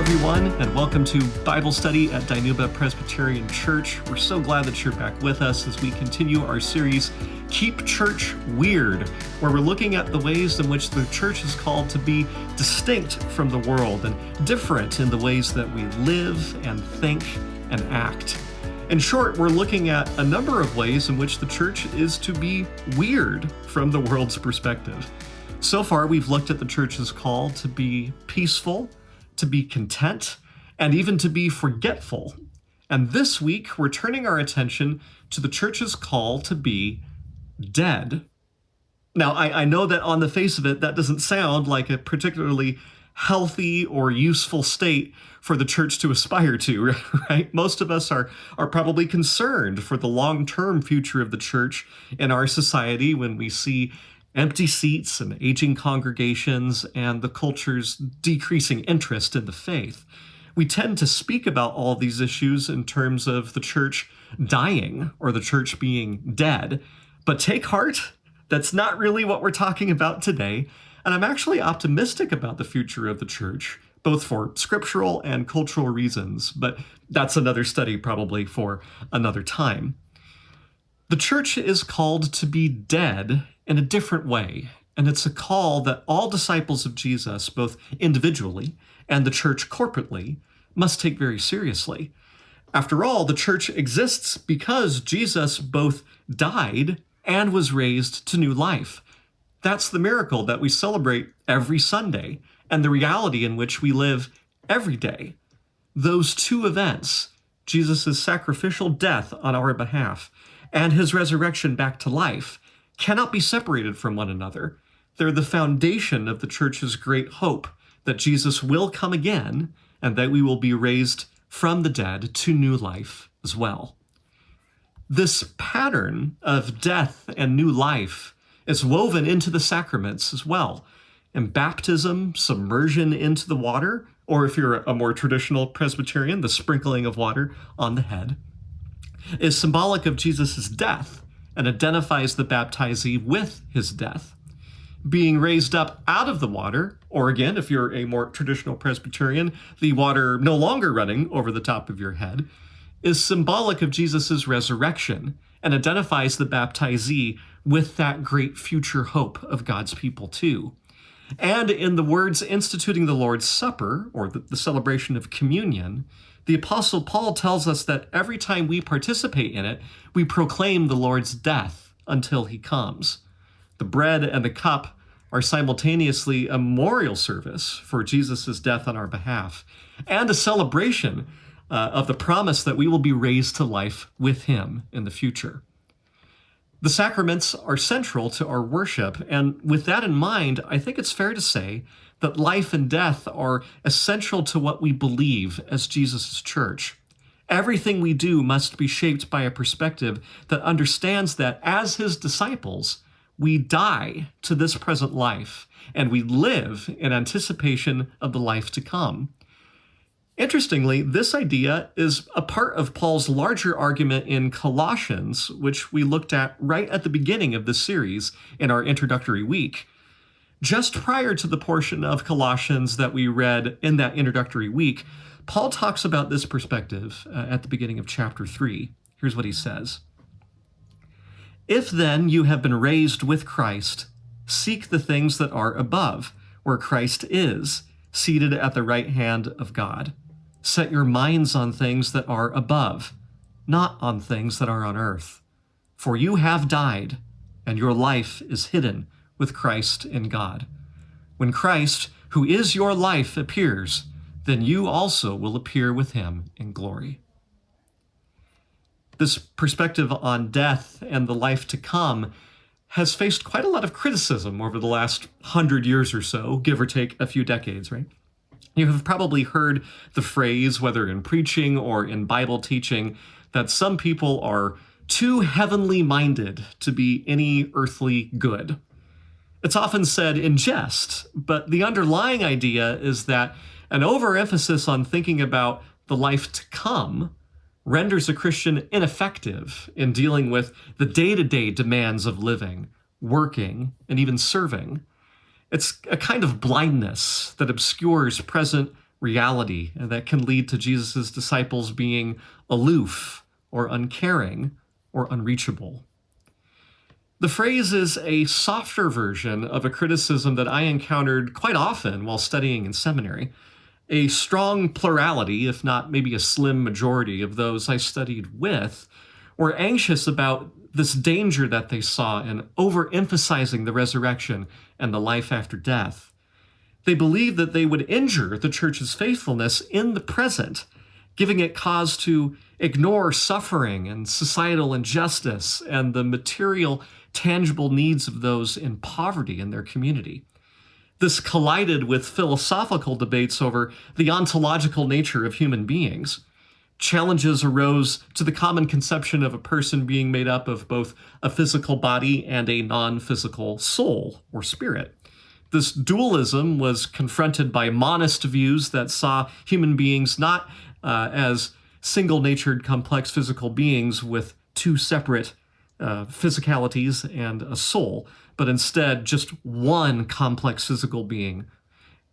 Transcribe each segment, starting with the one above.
everyone, and welcome to Bible study at Dinuba Presbyterian Church. We're so glad that you're back with us as we continue our series, Keep Church Weird, where we're looking at the ways in which the church is called to be distinct from the world and different in the ways that we live and think and act. In short, we're looking at a number of ways in which the church is to be weird from the world's perspective. So far, we've looked at the church's call to be peaceful, to be content, and even to be forgetful. And this week, we're turning our attention to the church's call to be dead. Now, I know that on the face of it, that doesn't sound like a particularly healthy or useful state for the church to aspire to, right? Most of us are probably concerned for the long-term future of the church in our society when we see empty seats and aging congregations and the culture's decreasing interest in the faith. We tend to speak about all these issues in terms of the church dying or the church being dead. But take heart, that's not really what we're talking about today. And I'm actually optimistic about the future of the church, both for scriptural and cultural reasons. But that's another study probably for another time. The church is called to be dead in a different way, and it's a call that all disciples of Jesus, both individually and the church corporately, must take very seriously. After all, the church exists because Jesus both died and was raised to new life. That's the miracle that we celebrate every Sunday, and the reality in which we live every day. Those two events, Jesus' sacrificial death on our behalf and his resurrection back to life, cannot be separated from one another. They're the foundation of the church's great hope that Jesus will come again and that we will be raised from the dead to new life as well. This pattern of death and new life is woven into the sacraments as well. In baptism, submersion into the water, or if you're a more traditional Presbyterian, the sprinkling of water on the head, is symbolic of Jesus' death and identifies the baptizee with his death. Being raised up out of the water, or again, if you're a more traditional Presbyterian, the water no longer running over the top of your head, is symbolic of Jesus' resurrection and identifies the baptizee with that great future hope of God's people too. And in the words instituting the Lord's Supper, or the celebration of communion, the Apostle Paul tells us that every time we participate in it, we proclaim the Lord's death until he comes. The bread and the cup are simultaneously a memorial service for Jesus' death on our behalf, and a celebration of the promise that we will be raised to life with him in the future. The sacraments are central to our worship, and with that in mind, I think it's fair to say that life and death are essential to what we believe as Jesus' church. Everything we do must be shaped by a perspective that understands that as his disciples, we die to this present life, and we live in anticipation of the life to come. Interestingly, this idea is a part of Paul's larger argument in Colossians, which we looked at right at the beginning of this series in our introductory week. Just prior to the portion of Colossians that we read in that introductory week, Paul talks about this perspective at the beginning of chapter 3. Here's what he says. If then you have been raised with Christ, seek the things that are above, where Christ is, seated at the right hand of God. Set your minds on things that are above, not on things that are on earth. For you have died, and your life is hidden with Christ in God. When Christ, who is your life, appears, then you also will appear with him in glory. This perspective on death and the life to come has faced quite a lot of criticism over the last 100 years or so, give or take a few decades, right? You have probably heard the phrase, whether in preaching or in Bible teaching, that some people are too heavenly minded to be any earthly good. It's often said in jest, but the underlying idea is that an overemphasis on thinking about the life to come renders a Christian ineffective in dealing with the day-to-day demands of living, working, and even serving. It's a kind of blindness that obscures present reality, and that can lead to Jesus' disciples being aloof or uncaring or unreachable. The phrase is a softer version of a criticism that I encountered quite often while studying in seminary. A strong plurality, if not maybe a slim majority, of those I studied with were anxious about this danger that they saw in overemphasizing the resurrection and the life after death. They believed that they would injure the church's faithfulness in the present, giving it cause to ignore suffering and societal injustice and the material, tangible needs of those in poverty in their community. This collided with philosophical debates over the ontological nature of human beings. Challenges arose to the common conception of a person being made up of both a physical body and a non-physical soul or spirit. This dualism was confronted by monist views that saw human beings not as single-natured, complex physical beings with two separate physicalities and a soul, but instead just one complex physical being.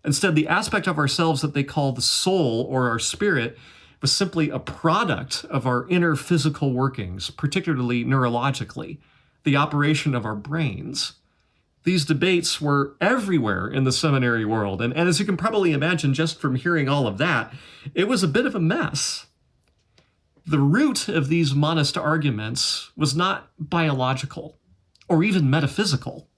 Instead, the aspect of ourselves that they call the soul or our spirit was simply a product of our inner physical workings, particularly neurologically, the operation of our brains. These debates were everywhere in the seminary world, and as you can probably imagine just from hearing all of that, it was a bit of a mess. The root of these monist arguments was not biological or even metaphysical.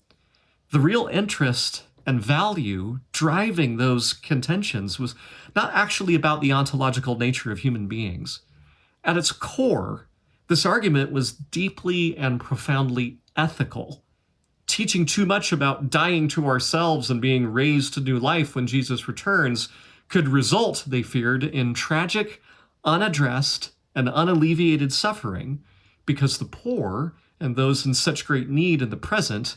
The real interest and value driving those contentions was not actually about the ontological nature of human beings. At its core, this argument was deeply and profoundly ethical. Teaching too much about dying to ourselves and being raised to new life when Jesus returns could result, they feared, in tragic, unaddressed, and unalleviated suffering because the poor and those in such great need in the present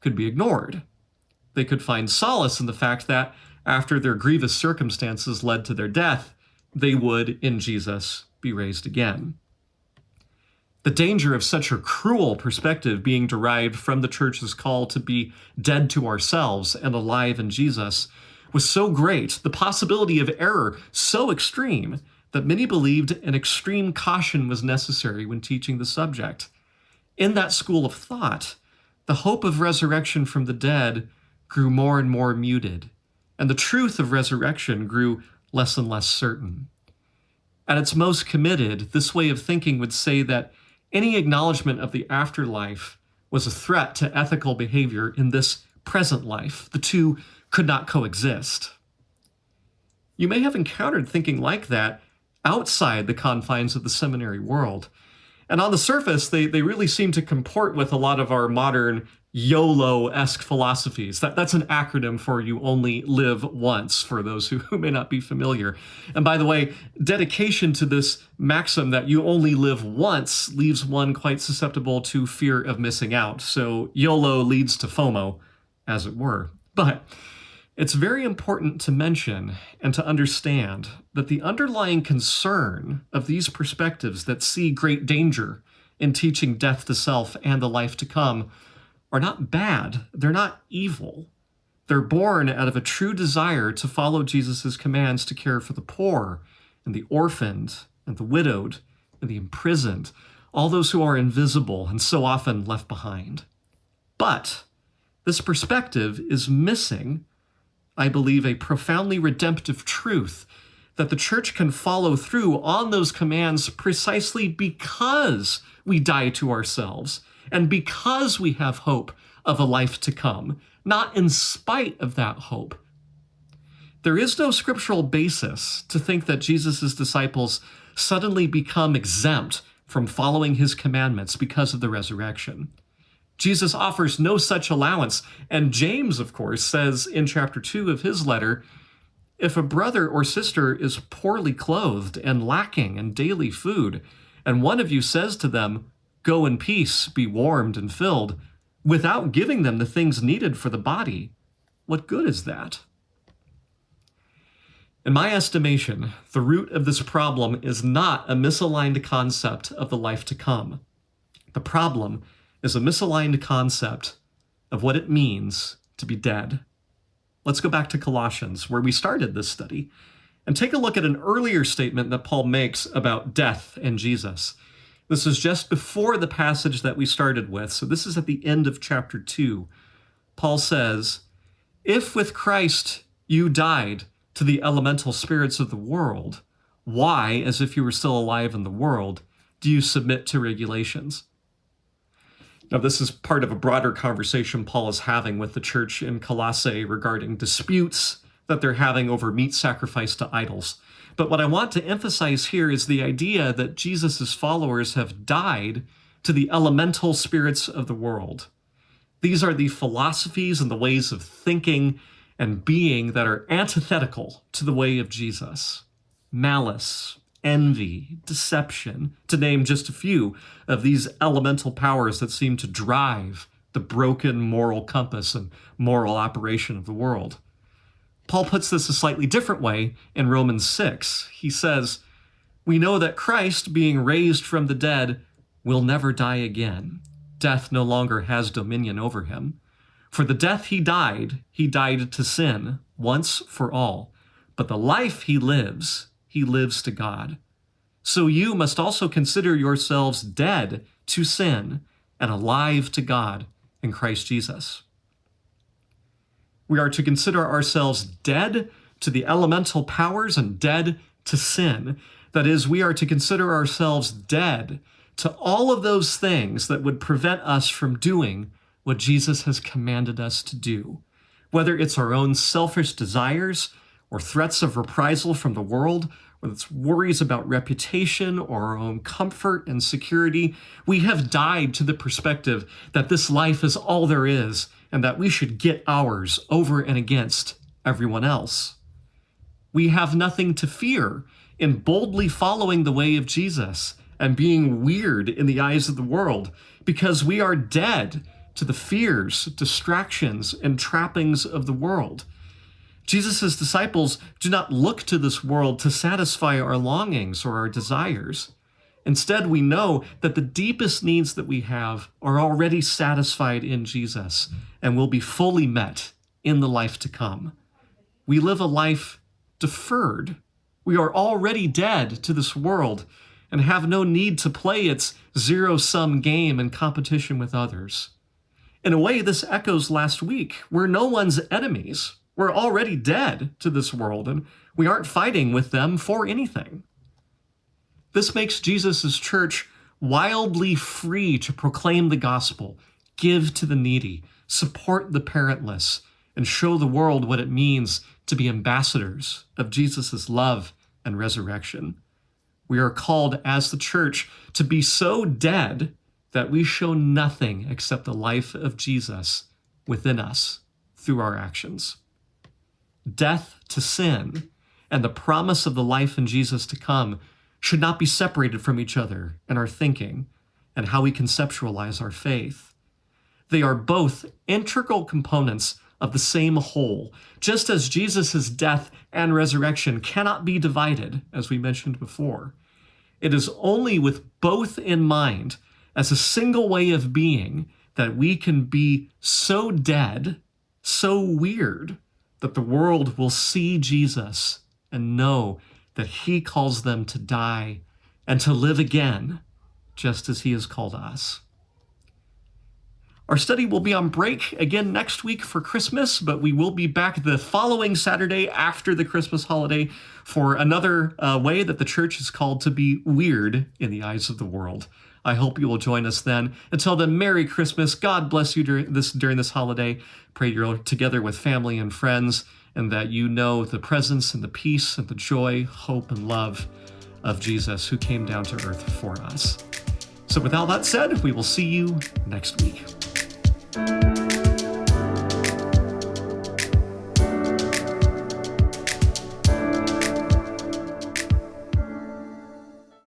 could be ignored. They could find solace in the fact that, after their grievous circumstances led to their death, they would, in Jesus, be raised again. The danger of such a cruel perspective being derived from the church's call to be dead to ourselves and alive in Jesus was so great, the possibility of error so extreme, that many believed an extreme caution was necessary when teaching the subject. In that school of thought, the hope of resurrection from the dead grew more and more muted, and the truth of resurrection grew less and less certain. At its most committed, this way of thinking would say that any acknowledgement of the afterlife was a threat to ethical behavior in this present life. The two could not coexist. You may have encountered thinking like that outside the confines of the seminary world. And on the surface, they really seem to comport with a lot of our modern YOLO-esque philosophies. That's an acronym for you only live once, for those who may not be familiar. And by the way, dedication to this maxim that you only live once leaves one quite susceptible to fear of missing out. So YOLO leads to FOMO, as it were. But it's very important to mention and to understand that the underlying concern of these perspectives that see great danger in teaching death to self and the life to come are not bad. They're not evil. They're born out of a true desire to follow Jesus' commands to care for the poor and the orphaned and the widowed and the imprisoned, all those who are invisible and so often left behind. But this perspective is missing, I believe, a profoundly redemptive truth that the church can follow through on those commands precisely because we die to ourselves and because we have hope of a life to come, not in spite of that hope. There is no scriptural basis to think that Jesus' disciples suddenly become exempt from following his commandments because of the resurrection. Jesus offers no such allowance, and James, of course, says in chapter 2 of his letter, if a brother or sister is poorly clothed and lacking in daily food, and one of you says to them, go in peace, be warmed and filled, without giving them the things needed for the body, what good is that? In my estimation, the root of this problem is not a misaligned concept of the life to come. The problem is a misaligned concept of what it means to be dead. Let's go back to Colossians, where we started this study. and take a look at an earlier statement that Paul makes about death and Jesus. This is just before the passage that we started with, so this is at the end of chapter 2. Paul says, "If with Christ you died to the elemental spirits of the world, why, as if you were still alive in the world, do you submit to regulations?" Now, this is part of a broader conversation Paul is having with the church in Colossae regarding disputes that they're having over meat sacrifice to idols. But what I want to emphasize here is the idea that Jesus' followers have died to the elemental spirits of the world. These are the philosophies and the ways of thinking and being that are antithetical to the way of Jesus. Malice, envy, deception, to name just a few of these elemental powers that seem to drive the broken moral compass and moral operation of the world. Paul puts this a slightly different way in Romans 6. He says, "We know that Christ, being raised from the dead, will never die again. Death no longer has dominion over him. For the death he died to sin, once for all. But the life he lives to God. So you must also consider yourselves dead to sin and alive to God in Christ Jesus." We are to consider ourselves dead to the elemental powers and dead to sin. That is, we are to consider ourselves dead to all of those things that would prevent us from doing what Jesus has commanded us to do. Whether it's our own selfish desires or threats of reprisal from the world, whether it's worries about reputation or our own comfort and security, we have died to the perspective that this life is all there is and that we should get ours over and against everyone else. We have nothing to fear in boldly following the way of Jesus and being weird in the eyes of the world because we are dead to the fears, distractions, and trappings of the world. Jesus' disciples do not look to this world to satisfy our longings or our desires. Instead, we know that the deepest needs that we have are already satisfied in Jesus and will be fully met in the life to come. We live a life deferred. We are already dead to this world and have no need to play its zero-sum game in competition with others. In a way, this echoes last week. We're no one's enemies. We're already dead to this world, and we aren't fighting with them for anything. This makes Jesus' church wildly free to proclaim the gospel, give to the needy, support the parentless, and show the world what it means to be ambassadors of Jesus' love and resurrection. We are called as the church to be so dead that we show nothing except the life of Jesus within us through our actions. Death to sin and the promise of the life in Jesus to come should not be separated from each other in our thinking and how we conceptualize our faith. They are both integral components of the same whole, just as Jesus' death and resurrection cannot be divided, as we mentioned before. It is only with both in mind as a single way of being that we can be so dead, so weird, that the world will see Jesus and know that he calls them to die and to live again, just as he has called us. Our study will be on break again next week for Christmas, but we will be back the following Saturday after the Christmas holiday for another way that the church is called to be weird in the eyes of the world. I hope you will join us then. Until then, Merry Christmas. God bless you during this holiday. Pray you're together with family and friends, and that you know the presence and the peace and the joy, hope, and love of Jesus who came down to earth for us. So with all that said, we will see you next week.